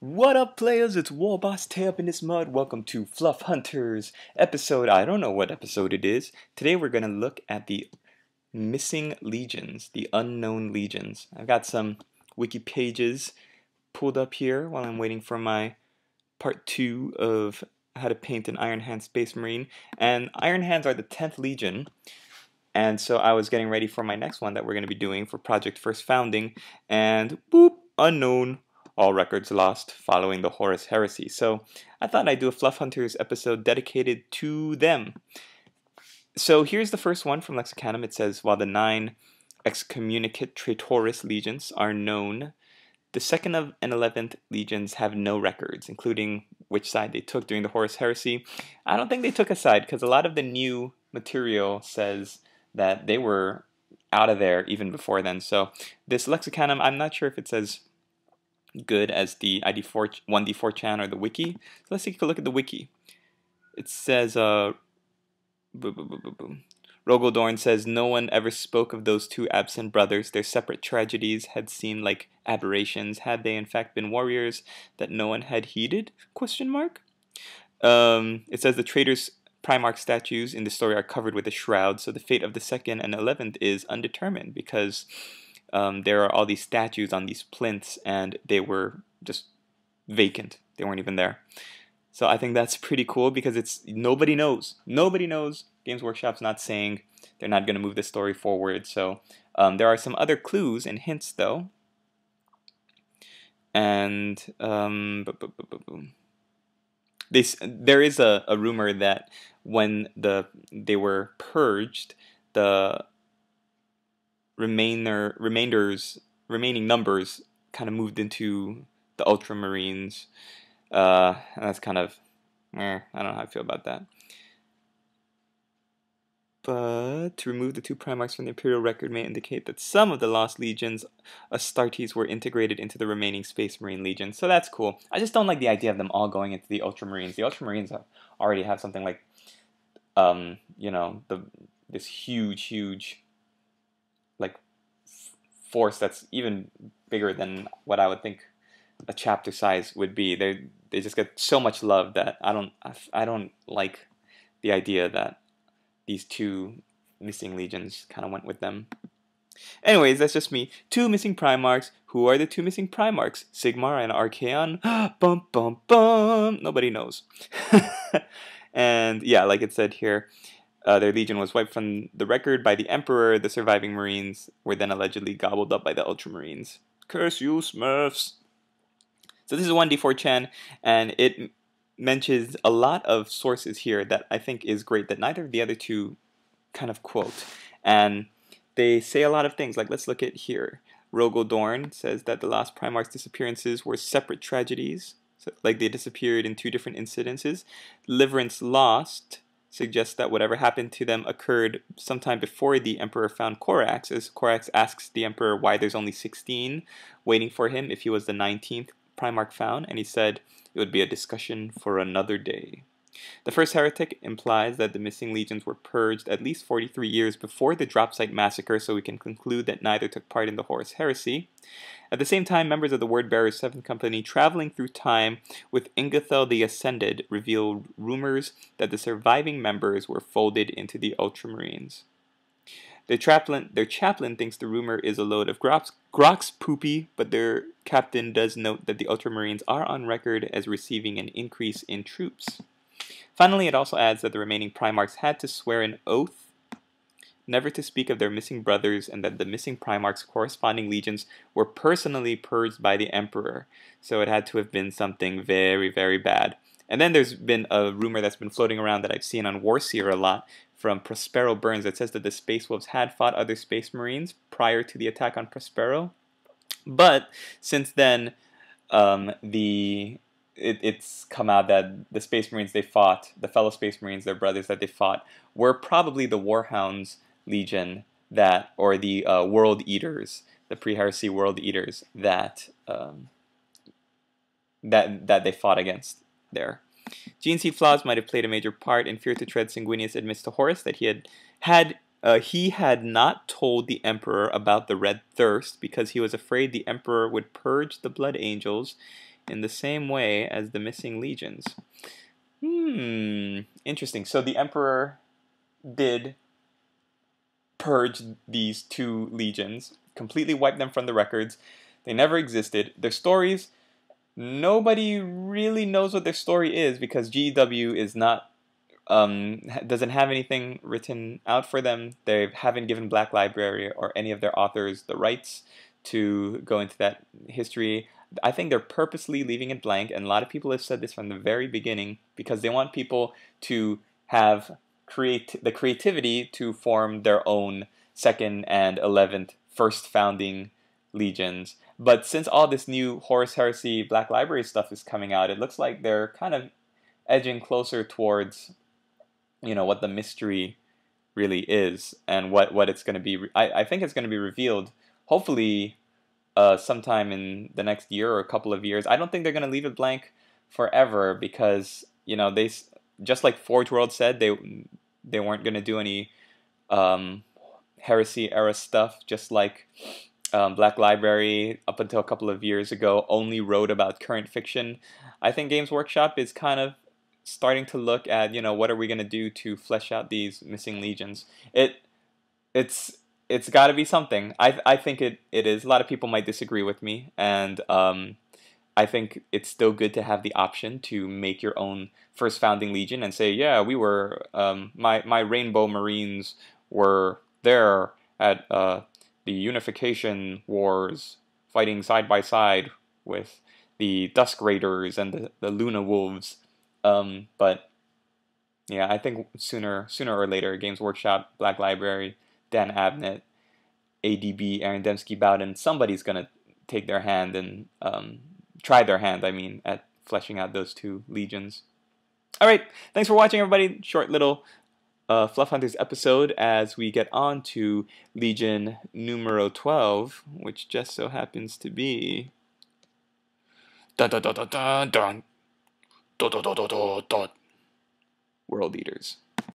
What up, players? It's Warboss Tay up in this mud. Welcome to Fluff Hunters episode. I don't know what episode it is. Today we're going to look at the missing legions, the unknown legions. I've got some wiki pages pulled up here while I'm waiting for my part 2 of how to paint an Iron Hand Space Marine. And Iron Hands are the 10th Legion. And so I was getting ready for my next one that we're going to be doing for Project First Founding. And boop, unknown. All records lost following the Horus heresy. So I thought I'd do a Fluff Hunters episode dedicated to them. So here's the first one from Canon. It says, while the 9 excommunicate traitoris legions are known, the 2nd and 11th legions have no records, including which side they took during the Horus heresy. I don't think they took a side, because a lot of the new material says that they were out of there even before then. So this Lexicanum, I'm not sure if it says good as the ID4 1D4 chan or the wiki. So let's take a look at the wiki. It says Rogaldorn says no one ever spoke of those two absent brothers. Their separate tragedies had seemed like aberrations. Had they in fact been warriors that no one had heeded? Question mark. It says the traitors' Primarch statues in the story are covered with a shroud, so the fate of the 2nd and 11th is undetermined because there are all these statues on these plinths, and they were just vacant. They weren't even there. So I think that's pretty cool because it's nobody knows. Nobody knows. Games Workshop's not saying they're not going to move the story forward. So there are some other clues and hints, though. And there is a rumor that when they were purged, the remaining numbers kind of moved into the Ultramarines. And that's kind of, I don't know how I feel about that. But to remove the 2 Primarchs from the Imperial record may indicate that some of the lost legions, Astartes, were integrated into the remaining Space Marine legions. So that's cool. I just don't like the idea of them all going into the Ultramarines. The Ultramarines already have something like, this huge, like, force that's even bigger than what I would think a chapter size would be. They just get so much love that I don't like the idea that these 2 missing legions kind of went with them. Anyways, that's just me. 2 missing Primarchs. Who are the 2 missing Primarchs? Sigmar and Archaon? Bum bum bum. Nobody knows. And yeah, like it said here, their legion was wiped from the record by the Emperor. The surviving Marines were then allegedly gobbled up by the Ultramarines. Curse you, Smurfs! So this is 1D4 Chan, and it mentions a lot of sources here that I think is great that neither of the other 2 kind of quote. And they say a lot of things, like let's look at here. Rogaldorn says that the last Primarch's disappearances were separate tragedies, so, like they disappeared in 2 different incidences. Deliverance Lost suggests that whatever happened to them occurred sometime before the Emperor found Corax, as Corax asks the Emperor why there's only 16 waiting for him if he was the 19th Primarch found, and he said it would be a discussion for another day. The first heretic implies that the missing legions were purged at least 43 years before the Dropsite massacre, so we can conclude that neither took part in the Horus heresy. At the same time, members of the Wordbearers' 7th Company traveling through time with Ingathel the Ascended revealed rumors that the surviving members were folded into the Ultramarines. Their chaplain thinks the rumor is a load of Grok's poopy, but their captain does note that the Ultramarines are on record as receiving an increase in troops. Finally, it also adds that the remaining Primarchs had to swear an oath never to speak of their missing brothers, and that the missing Primarchs' corresponding legions were personally purged by the Emperor. So it had to have been something very, very bad. And then there's been a rumor that's been floating around that I've seen on Warseer a lot from Prospero Burns that says that the Space Wolves had fought other Space Marines prior to the attack on Prospero. But since then, it's come out that the Space Marines they fought, the fellow Space Marines, their brothers that they fought, were probably the Warhounds Legion or the World Eaters, the pre-heresy World Eaters that they fought against there. GNC flaws might have played a major part in Fear to Tread. Sanguinius admits to Horus that he had not told the Emperor about the Red Thirst because he was afraid the Emperor would purge the Blood Angels in the same way as the missing legions. Interesting. So the Emperor did purge these 2 legions, completely wiped them from the records. They never existed. Their stories, nobody really knows what their story is because GW is not doesn't have anything written out for them. They haven't given Black Library or any of their authors the rights to go into that history. I think they're purposely leaving it blank, and a lot of people have said this from the very beginning because they want people to have the creativity to form their own 2nd and 11th first founding legions. But since all this new Horus Heresy Black Library stuff is coming out, it looks like they're kind of edging closer towards, you know, what the mystery really is and what it's going to be. I think it's going to be revealed hopefully sometime in the next year or a couple of years. I don't think they're going to leave it blank forever because, you know, they, just like Forge World said, they weren't going to do any heresy era stuff, just like Black Library up until a couple of years ago only wrote about current fiction. I think Games Workshop is kind of starting to look at, you know, what are we going to do to flesh out these missing legions. It's got to be something. I think it is. A lot of people might disagree with me, and I think it's still good to have the option to make your own first founding legion and say, yeah, we were my Rainbow Marines were there at the Unification Wars, fighting side by side with the Dusk Raiders and the Luna Wolves. But yeah, I think sooner or later, Games Workshop, Black Library, Dan Abnett, ADB, Aaron Dembski-Bowden, somebody's gonna take their hand and try their hand, I mean, at fleshing out those 2 legions. All right, thanks for watching, everybody. Short little Fluff Hunters episode as we get on to Legion numero 12, which just so happens to be dun dun dun dun dun dun dun dun dun dun dun, World Eaters.